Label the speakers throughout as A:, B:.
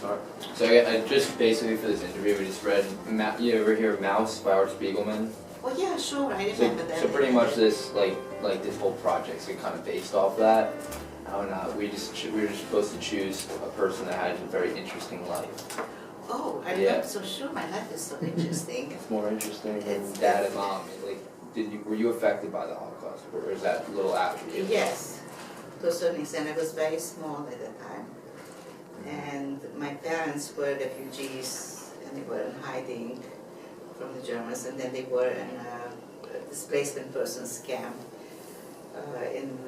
A: start. So I just basically for this interview, we just read, you ever hear Mouse by Art Spiegelman?
B: Oh yeah, sure, I remember that.
A: So pretty much this, like this whole project's kind of based off that. And we were just supposed to choose a person that had a very interesting life.
B: Oh, I'm not so sure my life is so interesting.
A: It's more interesting than Dad and Mom. Like, were you affected by the Holocaust, or is that a little after you?
B: Yes, to a certain extent. I was very small at the time, and my parents were refugees, and they were in hiding from the Germans, and then they were in a displacement persons camp in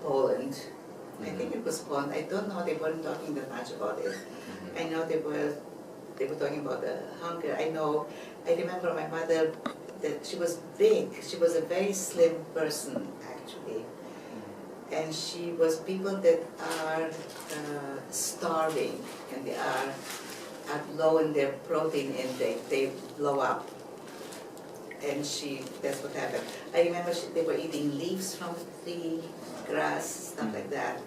B: Poland. I think it was Poland. I don't know. They weren't talking that much about it. I know they were talking about the hunger. I remember my mother, that she was big. She was a very slim person, actually. And she was people that are starving, and they are low in their protein intake. They blow up. And that's what happened. I remember they were eating leaves from the tree, grass, stuff like that.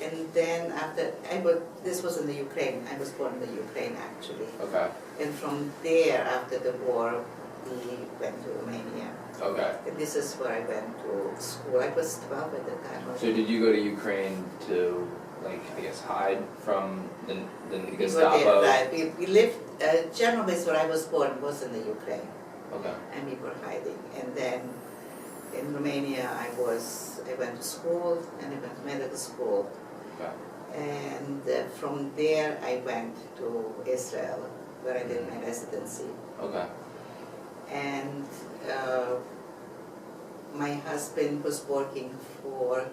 B: And then this was in the Ukraine. I was born in the Ukraine, actually.
A: Okay.
B: And from there, after the war, we went to Romania.
A: Okay.
B: And this is where I went to school. I was 12 at the time.
A: So did you go to Ukraine to, like, I guess, hide from the Gestapo?
B: We were there, right. We lived, generally where I was born was in the Ukraine.
A: Okay.
B: And we were hiding. And then in Romania, I went to school, and I went to medical school.
A: Okay.
B: And from there, I went to Israel, where I did my residency.
A: Okay.
B: And my husband was working for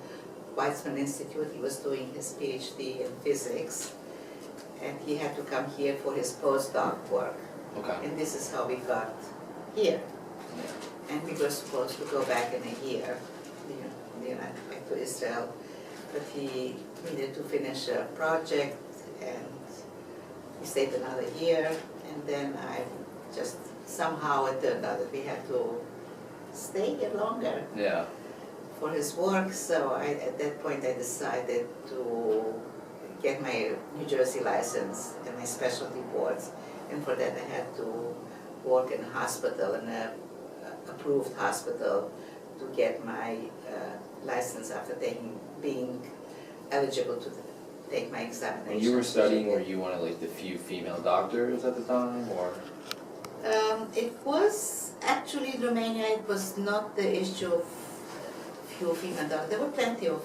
B: Weizmann Institute. He was doing his PhD in physics, and he had to come here for his postdoc work.
A: Okay.
B: And this is how we got here.
A: Yeah.
B: And we were supposed to go back in a year, back to Israel, but he needed to finish a project, and he stayed another year, and then somehow it turned out that we had to stay here longer.
A: Yeah.
B: For his work, so at that point I decided to get my New Jersey license and my specialty boards, and for that I had to work in a hospital, in an approved hospital, to get my license after being eligible to take my examination.
A: When you were studying, were you one of like the few female doctors at the time, or?
B: It was actually in Romania. It was not the issue of few female doctors. There were plenty of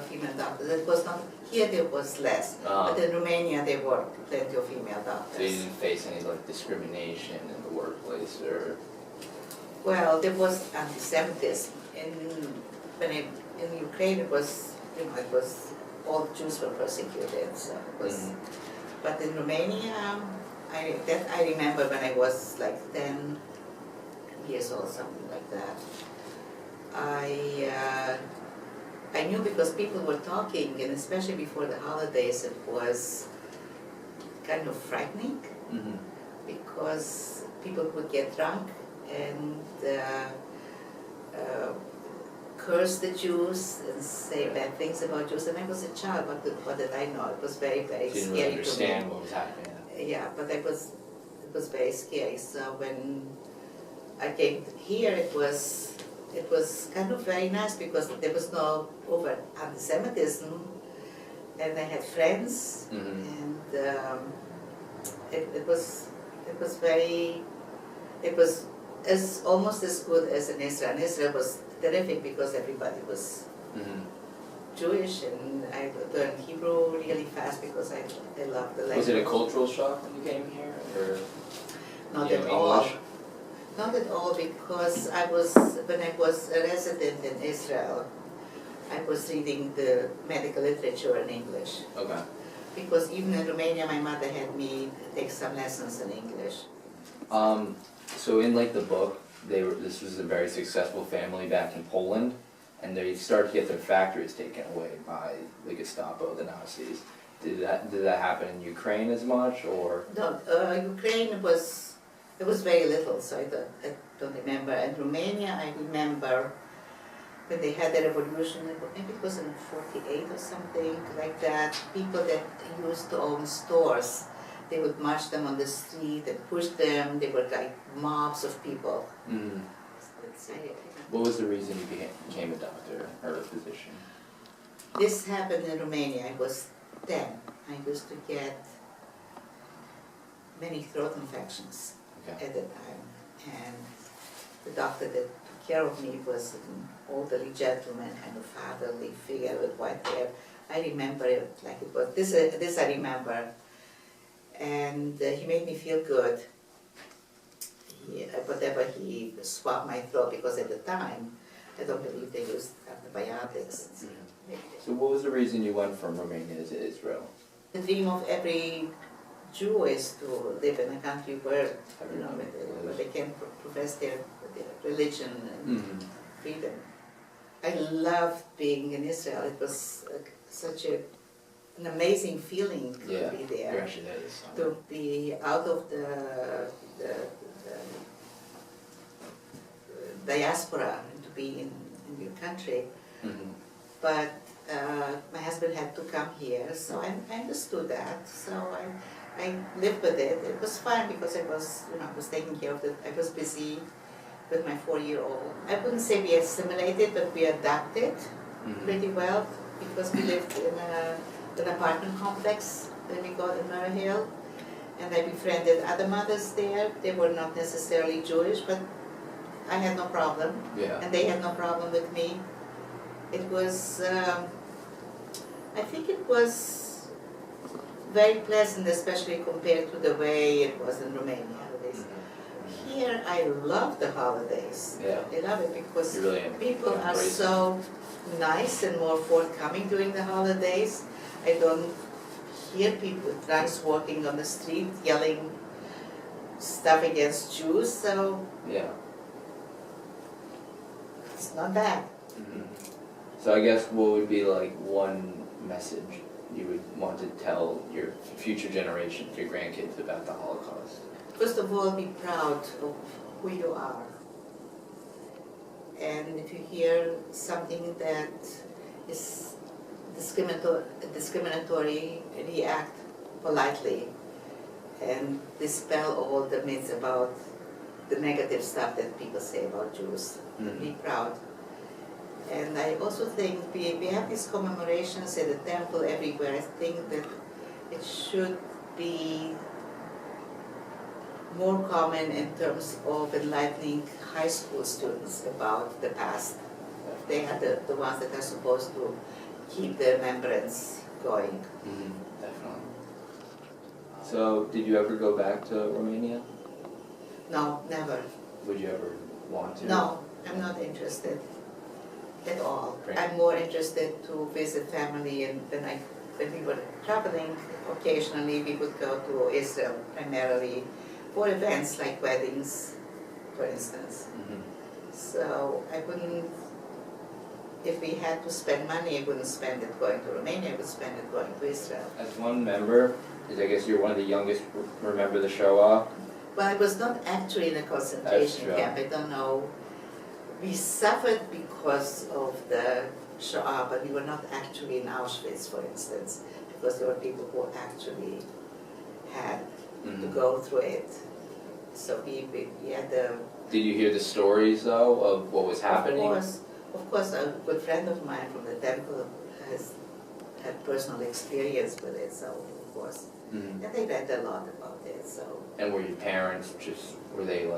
B: female doctors. It was not here. There was less, but in Romania there were plenty of female doctors.
A: So you didn't face any like discrimination in the workplace, or?
B: Well, there was anti-Semitism. In Ukraine, it was all Jews were persecuted. So it was, but in Romania, I remember when I was like 10 years old, something like that. I knew because people were talking, and especially before the holidays, it was kind of frightening, because people would get drunk and curse the Jews and say bad things about Jews. And I was a child, what did I know? It was very, very scary to me.
A: You didn't really understand what was happening.
B: Yeah, but it was very scary. So when I came here, it was kind of very nice, because there was no overt anti-Semitism, and I had friends, and it was almost as good as in Israel. And Israel was terrific because everybody was Jewish, and I learned Hebrew really fast because I loved the language.
A: Was it a cultural shock when you came here, or?
B: Not at all.
A: English?
B: Not at all, because when I was a resident in Israel, I was reading the medical literature in English.
A: Okay.
B: Because even in Romania, my mother had me take some lessons in English.
A: So in like the book, this was a very successful family back in Poland, and they started to get their factories taken away by the Gestapo, the Nazis. Did that happen in Ukraine as much, or?
B: No, Ukraine it was very little, so I don't remember. In Romania, I remember when they had the revolution, maybe it was in '48 or something like that, people that used to own stores, they would march them on the street and push them. They were like mobs of people.
A: Mm. What was the reason you became a doctor or a physician?
B: This happened in Romania. I was 10. I used to get many throat infections
A: Okay.
B: at the time. And the doctor that took care of me was an elderly gentleman, kind of fatherly figure with white hair. I remember it like it was, this I remember. And he made me feel good. Whatever he swabbed my throat, because at the time, I don't believe they used antibiotics.
A: So what was the reason you went from Romania to Israel?
B: The dream of every Jew is to live in a country where, where they can profess their religion and freedom. I loved being in Israel. It was such an amazing feeling to be there.
A: It actually is.
B: To be out of the diaspora and to be in your country. But my husband had to come here, so I understood that. So I lived with it. It was fine because I was, I was taking care of it. I was busy with my 4-year-old. I wouldn't say we assimilated, but we adapted pretty well, because we lived in an apartment complex when we got in Murray Hill. And I befriended other mothers there. They were not necessarily Jewish, but I had no problem. And they had no problem with me. It was, I think it was very pleasant, especially compared to the way it was in Romania. Here, I love the holidays. I love it because people are so nice and more forthcoming during the holidays. I don't hear people with drunks walking on the street yelling stuff against Jews, so it's not bad.
A: So I guess what would be like one message you would want to tell your future generations, your grandkids, about the Holocaust?
B: First of all, be proud of who you are. And if you hear something that is discriminatory, react politely and dispel all the myths about the negative stuff that people say about Jews. Be proud. And I also think we have these commemorations at the temple everywhere. I think that it should be more common in terms of enlightening high school students about the past. They are the ones that are supposed to keep the remembrance going.
A: Definitely. So, did you ever go back to Romania?
B: No, never.
A: Would you ever want to?
B: No, I'm not interested at all. I'm more interested to visit family, and when we were traveling, occasionally we would go to Israel primarily for events like weddings, for instance. So I wouldn't, if we had to spend money, I wouldn't spend it going to Romania, I would spend it going to Israel.
A: As one member, I guess you're one of the youngest, remember the Shoah?
B: Well, I was not actually in a concentration camp, I don't know. We suffered because of the Shoah, but we were not actually in Auschwitz, for instance, because there were people who actually had to go through it. So we had the...
A: Did you hear the stories, though, of what was happening?
B: Of course, a good friend of mine from the temple has had personal experience with it, so of course. And they read a lot about it, so...
A: And were your parents just, were they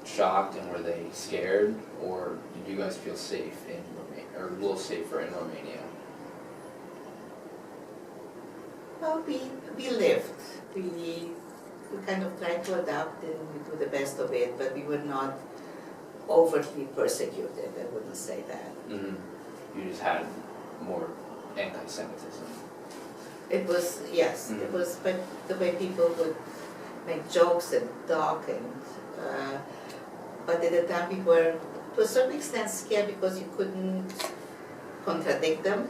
A: shocked and were they scared? Or did you guys feel safe in Romania, or a little safer in Romania?
B: Well, we lived. We kind of tried to adapt and we do the best of it, but we were not overtly persecuted, I wouldn't say that.
A: You just had more anti-Semitism.
B: It was, yes, it was, but the way people would make jokes and talk, and but at the time we were to a certain extent scared because you couldn't contradict them.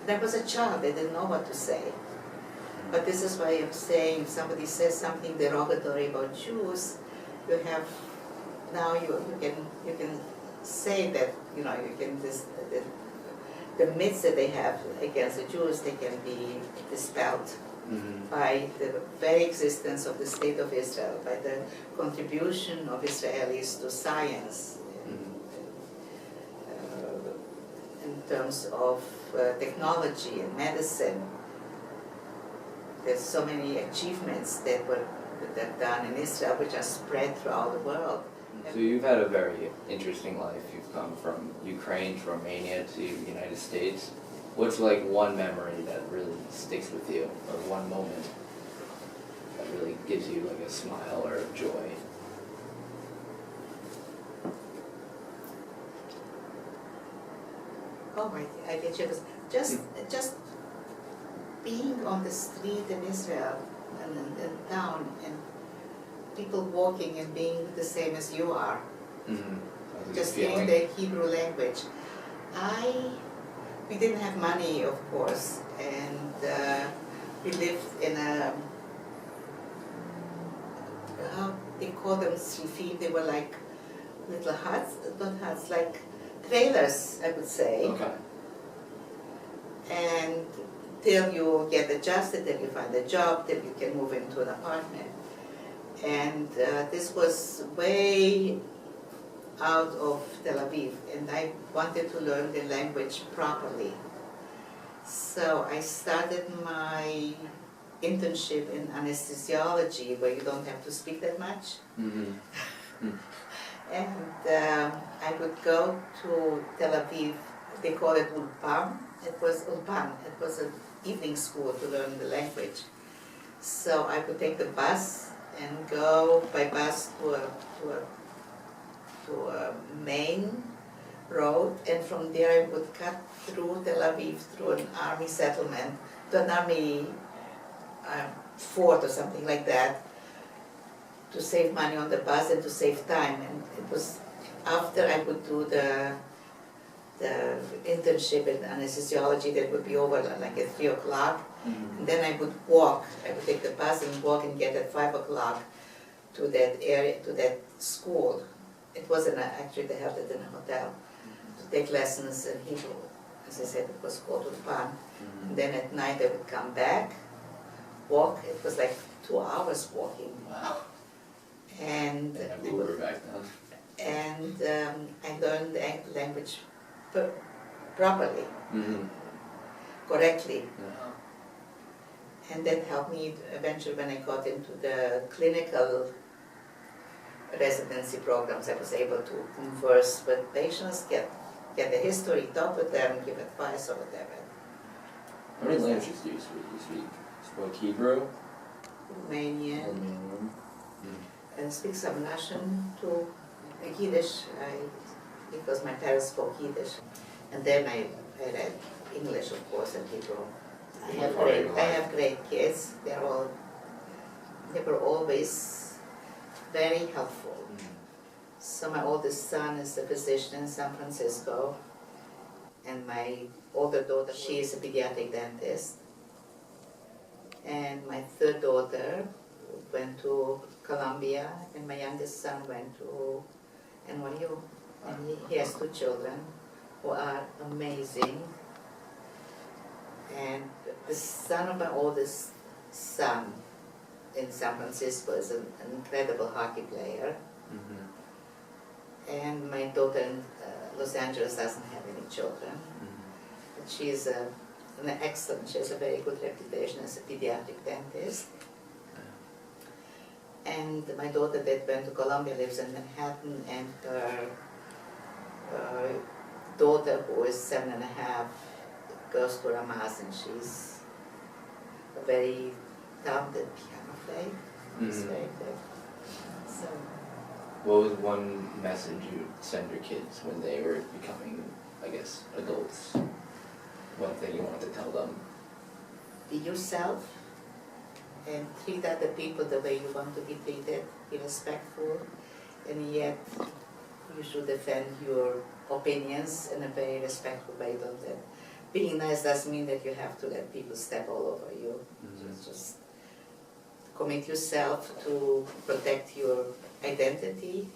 B: There was a child, they didn't know what to say. But this is why I'm saying if somebody says something derogatory about Jews, you have, now you can say that, you know, you can the myths that they have against the Jews, they can be dispelled by the very existence of the State of Israel, by the contribution of Israelis to science, in terms of technology and medicine. There's so many achievements that were done in Israel, which are spread throughout the world.
A: So you've had a very interesting life. You've come from Ukraine to Romania to the United States. What's like one memory that really sticks with you, or one moment that really gives you like a smile or joy?
B: Oh my, I get you. Just being on the street in Israel and in town, and people walking and being the same as you are. Just hearing the Hebrew language. We didn't have money, of course, and we lived in a, how they call them, srifim. They were like little huts, not huts, like trailers, I would say.
A: Okay.
B: And till you get adjusted, till you find a job, till you can move into an apartment. And this was way out of Tel Aviv, and I wanted to learn the language properly. So I started my internship in anesthesiology, where you don't have to speak that much. And I would go to Tel Aviv. They call it Ulpan. It was Ulpan. It was an evening school to learn the language. So I would take the bus and go by bus to a main road, and from there I would cut through Tel Aviv, through an army settlement, to an army fort or something like that, to save money on the bus and to save time. And it was after I would do the internship in anesthesiology that would be over like at 3 o'clock. And then I would walk. I would take the bus and walk and get at 5 o'clock to that area, to that school. It wasn't actually, they held it in a hotel, to take lessons in Hebrew. As I said, it was called Ulpan. And then at night I would come back, walk. It was like 2 hours walking.
A: Wow.
B: And
A: They had Uber back then.
B: and I learned the language properly, correctly.
A: Yeah.
B: And that helped me eventually when I got into the clinical residency programs. I was able to converse with patients, get the history, talk with them, give advice or whatever.
A: How many languages do you speak? You spoke Hebrew?
B: Romanian,
A: Romanian.
B: and speak some Russian too, Yiddish, because my parents spoke Yiddish. And then I read English, of course, and Hebrew. I have great kids. They were always very helpful. So my oldest son is a physician in San Francisco, and my older daughter, she is a pediatric dentist. And my third daughter went to Columbia, and my youngest son went to NYU. And he has 2 children who are amazing. And the son of my oldest son in San Francisco is an incredible hockey player. And my daughter in Los Angeles doesn't have any children. But she is an excellent, she has a very good reputation as a pediatric dentist. And my daughter that went to Columbia lives in Manhattan, and her daughter, who is 7.5, goes to Ramaz, and she's a very talented piano player. She's very good. So,
A: what was one message you send your kids when they were becoming, I guess, adults? One thing you wanted to tell them?
B: be yourself and treat other people the way you want to be treated. Be respectful, and yet you should defend your opinions in a very respectful way. Don't let being nice doesn't mean that you have to let people step all over you. Just commit yourself to protect your identity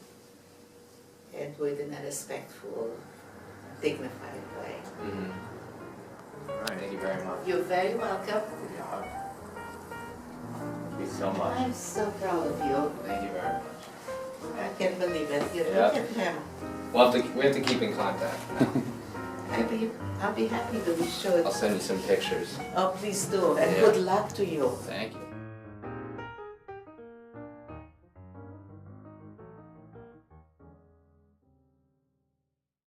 B: and do it in a respectful, dignified way.
A: Mm-hmm. All right, thank you very much.
B: You're very welcome.
A: Yeah. Thank you so much.
B: I'm so proud of you.
A: Thank you very much.
B: I can't believe it. You
A: Yeah.
B: look at him.
A: We have to keep in contact.
B: I'll be happy to be sure.
A: I'll send you some pictures.
B: Oh, please do. And
A: Yeah.
B: good luck to you.
A: Thank you.